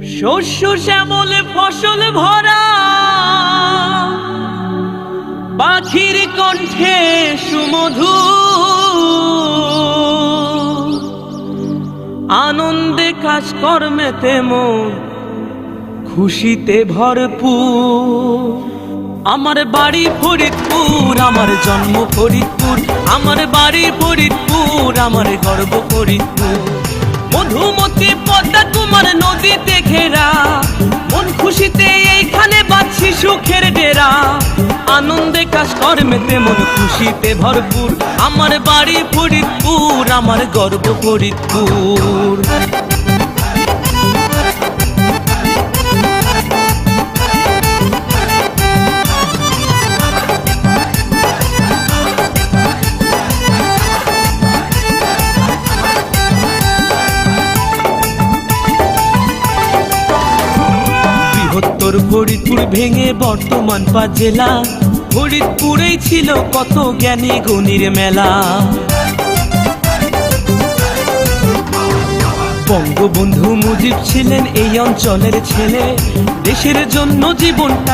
শস্য শ্যামল ফসল ভরা, পাখির কণ্ঠে সুমধু, আনন্দে কাজকর্মেতে মন খুশিতে ভরপুর। আমার বাড়ি ফরিদপুর, আমার জন্ম ফরিদপুর, আমার বাড়ি ফরিদপুর, আমার গর্ব ফরিদপুর। মধুমতি পদ্মা কুমার নদীতে ঘেরা, মন খুশিতে এইখানে বাঁধছি সুখের ডেরা। আনন্দে কাজকর্মেতে মন খুশিতে ভরপুর। আমার বাড়ি ফরিদপুর, আমার গর্ব ফরিদপুর। বৃহত্তর ফরিদপুর ভেঙে বর্তমান 5 জেলা, ফরিদপুরেই ছিল কত জ্ঞানী গুণীর মেলা। বঙ্গবন্ধু মুজিব ছিলেন এই অঞ্চলের ছেলে, দেশের জন্য জীবনটা